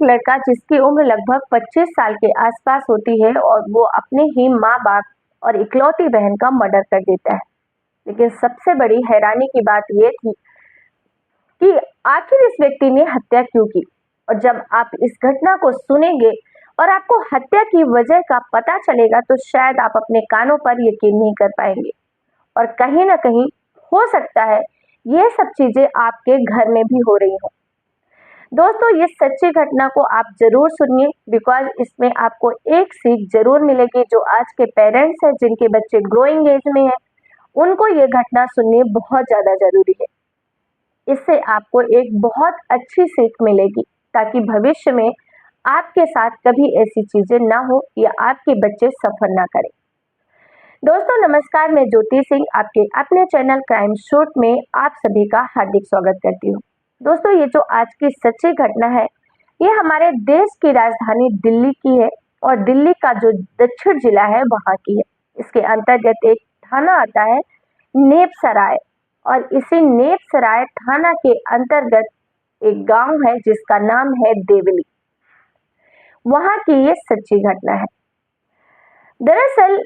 एक लड़का जिसकी उम्र लगभग 25 साल के आसपास होती है और वो अपने ही माँ बाप और इकलौती बहन का मर्डर कर देता है। लेकिन सबसे बड़ी हैरानी की बात ये थी कि आखिर इस व्यक्ति ने हत्या क्यों की। और जब आप इस घटना को सुनेंगे और आपको हत्या की वजह का पता चलेगा तो शायद आप अपने कानों पर यकीन नहीं कर पाएंगे। और कहीं ना कहीं हो सकता है ये सब चीजें आपके घर में भी हो रही हो। दोस्तों, ये सच्ची घटना को आप जरूर सुनिए, बिकॉज इसमें आपको एक सीख जरूर मिलेगी। जो आज के पेरेंट्स हैं जिनके बच्चे ग्रोइंग एज में हैं, उनको ये घटना सुननी बहुत ज्यादा जरूरी है। इससे आपको एक बहुत अच्छी सीख मिलेगी ताकि भविष्य में आपके साथ कभी ऐसी चीजें ना हो या आपके बच्चे सफर ना करें। दोस्तों नमस्कार, मैं ज्योति सिंह आपके अपने चैनल क्राइम शूट में आप सभी का हार्दिक स्वागत करती हूँ। दोस्तों, ये जो आज की सच्ची घटना है ये हमारे देश की राजधानी दिल्ली की है और दिल्ली का जो दक्षिण जिला है वहां की है। इसके अंतर्गत एक थाना आता है नेपसराय, और इसी नेपसराय थाना के अंतर्गत एक गांव है जिसका नाम है देवली। वहां की ये सच्ची घटना है। दरअसल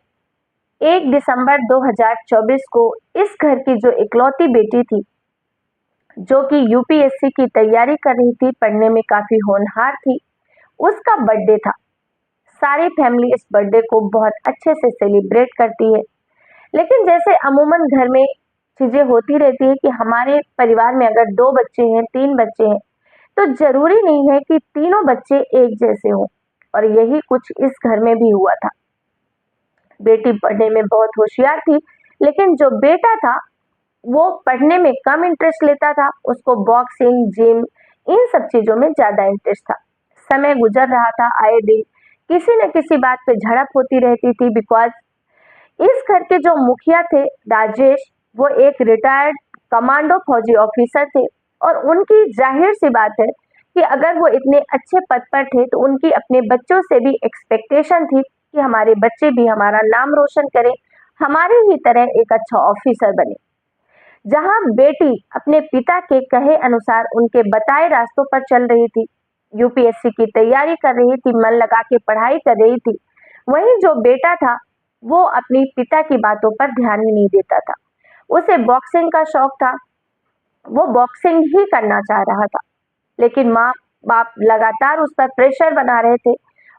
1 दिसंबर 2024 को इस घर की जो इकलौती बेटी थी, जो कि यूपीएससी की तैयारी कर रही थी, पढ़ने में काफी होनहार थी, उसका बर्थडे था। सारी फैमिली इस बर्थडे को बहुत अच्छे से सेलिब्रेट करती है। लेकिन जैसे अमूमन घर में चीजें होती रहती है कि हमारे परिवार में अगर 2 बच्चे हैं, 3 बच्चे हैं, तो जरूरी नहीं है कि तीनों बच्चे एक जैसे हों। और यही कुछ इस घर में भी हुआ था। बेटी पढ़ने में बहुत होशियार थी, लेकिन जो बेटा था वो पढ़ने में कम इंटरेस्ट लेता था। उसको बॉक्सिंग, जिम, इन सब चीजों में ज्यादा इंटरेस्ट था। समय गुजर रहा था, आए दिन किसी न किसी बात पे झड़प होती रहती थी। बिकॉज इस घर के जो मुखिया थे राजेश, वो एक रिटायर्ड कमांडो फौजी ऑफिसर थे और उनकी जाहिर सी बात है कि अगर वो इतने अच्छे पद पर थे तो उनकी अपने बच्चों से भी एक्सपेक्टेशन थी कि हमारे बच्चे भी हमारा नाम रोशन करें, हमारी ही तरह एक अच्छा ऑफिसर बने। जहां बेटी अपने पिता के कहे अनुसार उनके बताए रास्तों पर चल रही थी, यूपीएससी की तैयारी कर रही थी, मन लगा के पढ़ाई कर रही थी, वहीं जो बेटा था वो अपनी पिता की बातों पर ध्यान ही नहीं देता था। उसे बॉक्सिंग का शौक था, वो बॉक्सिंग ही करना चाह रहा था। लेकिन माँ बाप लगातार उस पर प्रेशर बना रहे थे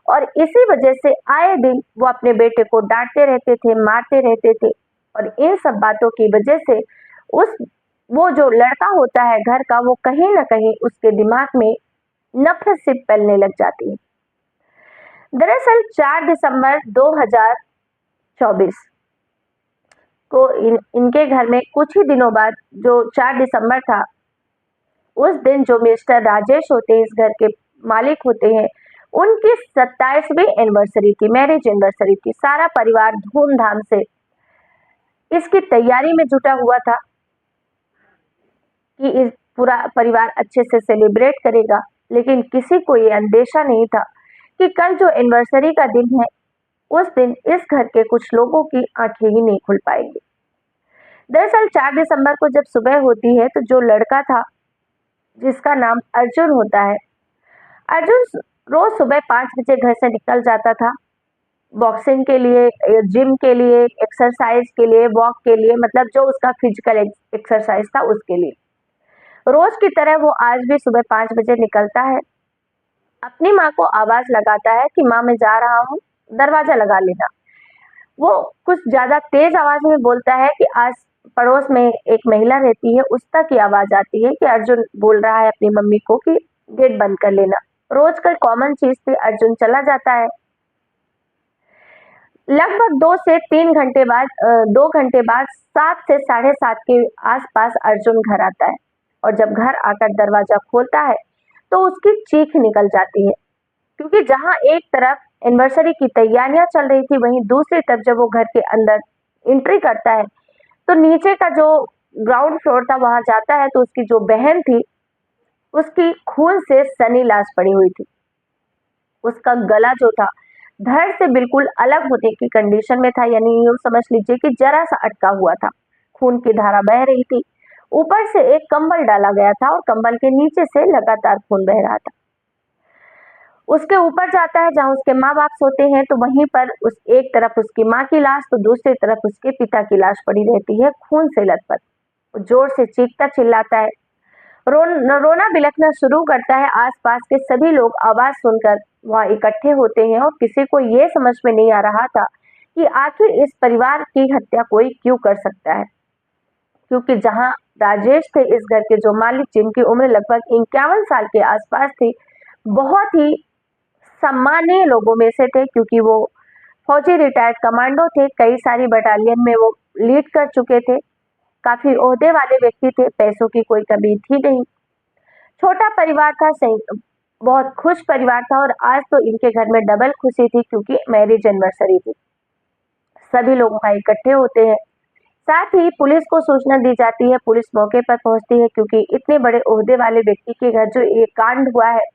और इसी वजह से आए दिन वो अपने बेटे को डांटते रहते थे, मारते रहते थे। और इन सब बातों की वजह से उस वो जो लड़का होता है घर का, वो कहीं ना कहीं उसके दिमाग में नफरत सी पलने लग जाती है। दरअसल 4 दिसंबर 2024 को इनके घर में कुछ ही दिनों बाद, जो 4 दिसंबर था, उस दिन जो मिस्टर राजेश होते हैं, इस घर के मालिक होते हैं, उनकी 27वीं एनिवर्सरी थी, मैरिज एनिवर्सरी थी। सारा परिवार धूमधाम से इसकी तैयारी में जुटा हुआ था कि इस पूरा परिवार अच्छे से सेलिब्रेट करेगा। लेकिन किसी को ये अंदेशा नहीं था कि कल जो एनिवर्सरी का दिन है, उस दिन इस घर के कुछ लोगों की आंखें ही नहीं खुल पाएंगी। दरअसल 4 दिसंबर को जब सुबह होती है तो जो लड़का था, जिसका नाम अर्जुन होता है, अर्जुन रोज सुबह 5 बजे घर से निकल जाता था बॉक्सिंग के लिए, जिम के लिए, एक्सरसाइज के लिए, वॉक के लिए, मतलब जो उसका फिजिकल एक्सरसाइज था उसके लिए। रोज की तरह वो आज भी सुबह 5 बजे निकलता है, अपनी माँ को आवाज लगाता है कि माँ मैं जा रहा हूँ, दरवाजा लगा लेना। वो कुछ ज्यादा तेज आवाज में बोलता है कि आज पड़ोस में एक महिला रहती है, उस तक की आवाज आती है कि अर्जुन बोल रहा है अपनी मम्मी को कि गेट बंद कर लेना। रोज का कॉमन चीज थी। अर्जुन चला जाता है। लगभग 2 घंटे बाद 7 से 7:30 के आसपास अर्जुन घर आता है और जब घर आकर दरवाजा खोलता है तो उसकी चीख निकल जाती है, क्योंकि जहां एक तरफ एनिवर्सरी की तैयारियां चल रही थी, वहीं दूसरी तरफ जब वो घर के अंदर एंट्री करता है तो नीचे का जो ग्राउंड फ्लोर था वहां जाता है तो उसकी जो बहन थी, उसकी खून से सनी लाश पड़ी हुई थी। उसका गला जो था धड़ से बिल्कुल अलग होने की कंडीशन में था, यानी यूं समझ लीजिए कि जरा सा अटका हुआ था। खून की धारा बह रही थी। ऊपर से एक कंबल डाला गया था और कंबल के नीचे से लगातार खून बह रहा था। उसके ऊपर जाता है जहाँ उसके माँ-बाप सोते हैं, तो वहीं पर उस एक तरफ उसकी माँ की लाश तो दूसरी तरफ उसके पिता की लाश पड़ी रहती है, खून से लथपथ। वो ज़ोर से चीखता-चिल्लाता है, रोना-बिलखना शुरू करता है। आस-पास के सभी लोग आवाज़ सुनकर वहाँ इकट्ठे होते हैं और किसी को ये समझ में नहीं आ रहा था कि आखिर इस परिवार की हत्या कोई क्यों कर सकता है। क्योंकि जहाँ राजेश थे इस घर के जो मालिक, जिनकी उम्र लगभग 51 साल के आसपास थी, बहुत ही सम्मानीय लोगों में से थे क्योंकि वो फौजी रिटायर्ड कमांडो थे, कई सारी बटालियन में वो लीड कर चुके थे, काफ़ी ओहदे वाले व्यक्ति थे, पैसों की कोई कमी थी नहीं। छोटा परिवार था, सही बहुत खुश परिवार था और आज तो इनके घर में डबल खुशी थी क्योंकि मैरिज एनिवर्सरी थी। सभी लोग वहाँ इकट्ठे होते हैं। साथ ही पुलिस को सूचना दी जाती है, पुलिस मौके पर पहुंचती है क्योंकि इतने बड़े ओहदे वाले व्यक्ति के घर जो ये कांड हुआ है,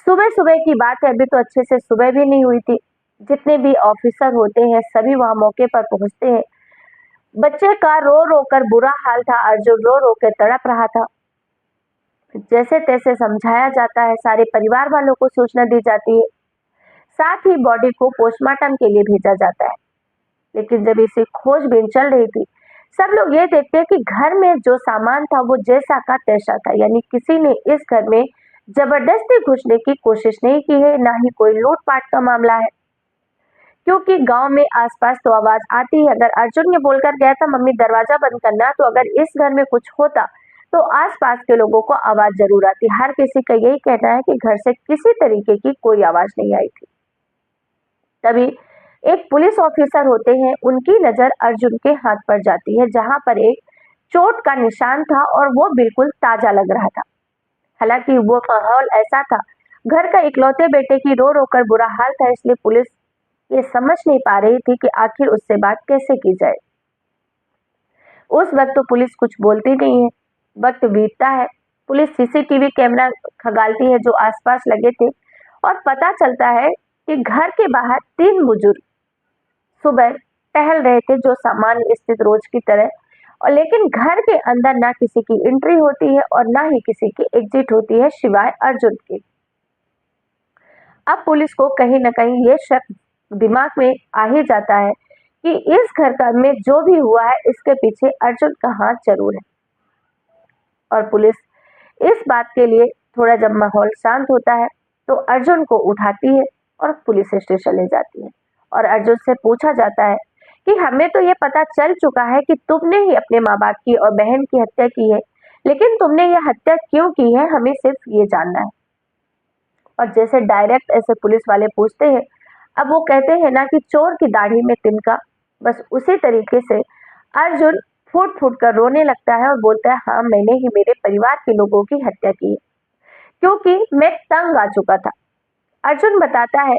सुबह-सुबह की बात है, अभी तो अच्छे से सुबह भी नहीं हुई थी। जितने भी ऑफिसर होते हैं, सभी वहाँ मौके पर पहुंचते हैं। बच्चे का रो-रो कर बुरा हाल था, अर्जुन रो-रो के तड़प रहा था। जैसे-तैसे समझाया जाता है, सारे परिवार वालों को सूचना दी जाती है। साथ ही बॉडी को पोस्टमार्टम के लिए भेजा जाता है। लेकिन जब इसी खोजबीन चल रही थी, सब लोग ये देखते हैं कि घर में जो सामान था वो जैसा का तैसा था, यानी किसी ने इस घर में जबरदस्ती घुसने की कोशिश नहीं की है, ना ही कोई लूटपाट का मामला है। क्योंकि गांव में आसपास तो आवाज आती है, अगर अर्जुन ये बोलकर गया था मम्मी दरवाजा बंद करना, तो अगर इस घर में कुछ होता तो आसपास के लोगों को आवाज जरूर आती। हर किसी का यही कहना है कि घर से किसी तरीके की कोई आवाज नहीं आई थी। तभी एक पुलिस ऑफिसर होते हैं, उनकी नजर अर्जुन के हाथ पर जाती है जहां पर एक चोट का निशान था और वो बिल्कुल ताजा लग रहा था। हालांकि वो माहौल ऐसा था, घर का इकलौते बेटे की रो रो कर बुरा हाल था, इसलिए पुलिस ये समझ नहीं पा रही थी कि आखिर उससे बात कैसे की जाए। उस वक्त तो पुलिस कुछ बोलती नहीं है। वक्त बीतता है, पुलिस सीसीटीवी कैमरा खंगालती है जो आसपास लगे थे और पता चलता है कि घर के बाहर 3 बुजुर्ग सुबह टहल रहे थे जो सामान्य स्थित रोज की तरह, और लेकिन घर के अंदर ना किसी की एंट्री होती है और ना ही किसी की एग्जिट होती है सिवाय अर्जुन के। अब पुलिस को कहीं ना कहीं ये शक दिमाग में आ ही जाता है कि इस घर का में जो भी हुआ है इसके पीछे अर्जुन का हाथ जरूर है। और पुलिस इस बात के लिए थोड़ा जब माहौल शांत होता है तो अर्जुन को उठाती है और पुलिस स्टेशन ले जाती है और अर्जुन से पूछा जाता है कि हमें तो ये पता चल चुका है कि तुमने ही अपने माँ बाप की और बहन की हत्या की है, लेकिन तुमने ये हत्या क्यों की है, हमें सिर्फ ये जानना है। और जैसे डायरेक्ट ऐसे पुलिस वाले पूछते हैं, अब वो कहते हैं ना कि चोर की दाढ़ी में तिनका, बस उसी तरीके से अर्जुन फूट फूट कर रोने लगता है और बोलता है हाँ मैंने ही मेरे परिवार के लोगों की हत्या की है क्योंकि मैं तंग आ चुका था। अर्जुन बताता है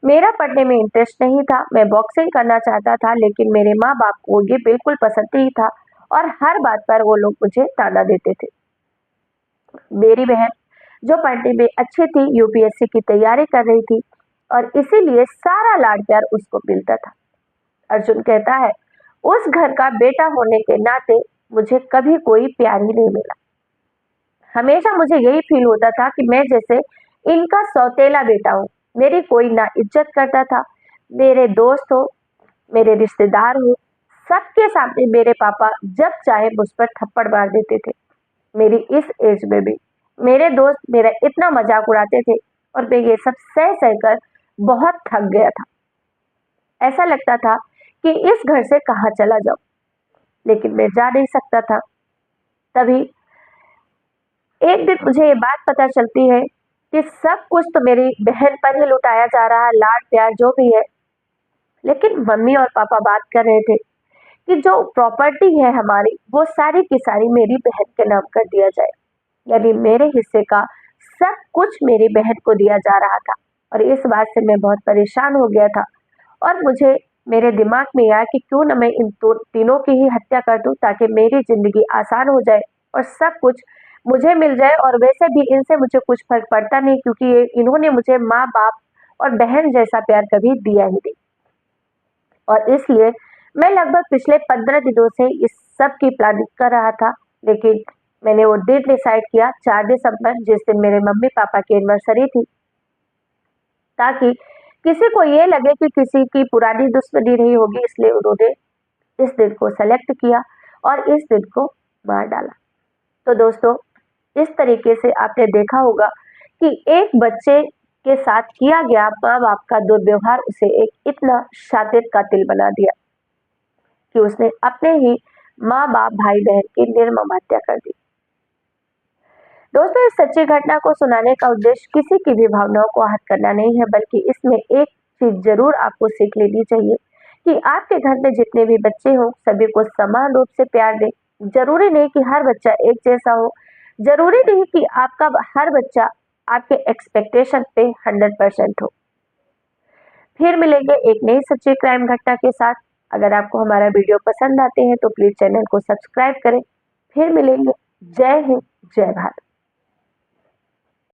मेरा पढ़ने में इंटरेस्ट नहीं था, मैं बॉक्सिंग करना चाहता था, लेकिन मेरे माँ बाप को ये बिल्कुल पसंद नहीं था और हर बात पर वो लोग मुझे ताना देते थे। मेरी बहन जो पढ़ने में अच्छी थी, यूपीएससी की तैयारी कर रही थी और इसीलिए सारा लाड प्यार उसको मिलता था। अर्जुन कहता है उस घर का बेटा होने के नाते मुझे कभी कोई प्यार ही नहीं मिला। हमेशा मुझे यही फील होता था कि मैं जैसे इनका सौतेला बेटा हूँ, मेरी कोई ना इज्जत करता था। मेरे दोस्त हो, मेरे रिश्तेदार हो, सबके सामने मेरे पापा जब चाहे मुझ पर थप्पड़ मार देते थे। मेरी इस एज में भी मेरे दोस्त मेरा इतना मजाक उड़ाते थे और मैं ये सब सह सहकर बहुत थक गया था। ऐसा लगता था कि इस घर से कहाँ चला जाऊं, लेकिन मैं जा नहीं सकता था। तभी एक दिन मुझे ये बात पता चलती है कि सब कुछ तो मेरी बहन पर ही लुटाया जा रहा है, लाड प्यार जो भी है। लेकिन मम्मी और पापा बात कर रहे थे कि जो प्रॉपर्टी है हमारी वो सारी की सारी मेरी बहन के नाम कर दिया जाए, यानी मेरे हिस्से का सब कुछ मेरी बहन को दिया जा रहा था। और इस बात से मैं बहुत परेशान हो गया था और मुझे मेरे दिमाग में आया कि क्यों न मैं इन तीनों की ही हत्या कर दूं ताकि मेरी जिंदगी आसान हो जाए और सब कुछ मुझे मिल जाए। और वैसे भी इनसे मुझे कुछ फर्क पड़ता नहीं क्योंकि इन्होंने मुझे माँ बाप और बहन जैसा प्यार कभी दिया ही नहीं। और इसलिए मैं लगभग पिछले 15 दिनों से इस सब की प्लानिंग कर रहा था, लेकिन मैंने वो डेट डिसाइड किया 4 दिसंबर, जिस दिन मेरे मम्मी पापा की एनिवर्सरी थी। ताकि किसी को ये लगे कि किसी की पुरानी दुश्मनी नहीं होगी, इसलिए उन्होंने इस दिन को सेलेक्ट किया और इस दिन को मार डाला। तो दोस्तों, इस तरीके से आपने देखा होगा कि एक बच्चे के साथ किया गया माँ बाप का दुर्व्यवहार उसे एक इतना शातिर कातिल बना दिया कि उसने अपने ही माँ बाप भाई बहन की निर्मम हत्या कर दी। दोस्तों, इस सच्ची घटना को सुनाने का उद्देश्य किसी की भी भावनाओं को आहत करना नहीं है, बल्कि इसमें एक चीज जरूर आपको सीख लेनी चाहिए कि आपके घर में जितने भी बच्चे हों सभी को समान रूप से प्यार दें। जरूरी नहीं कि हर बच्चा एक जैसा हो, जरूरी नहीं कि आपका हर बच्चा आपके एक्सपेक्टेशन पे 100% हो। फिर मिलेंगे एक नई सच्ची क्राइम घटना के साथ। अगर आपको हमारा वीडियो पसंद आते हैं तो प्लीज चैनल को सब्सक्राइब करें। फिर मिलेंगे। जय हिंद, जय भारत।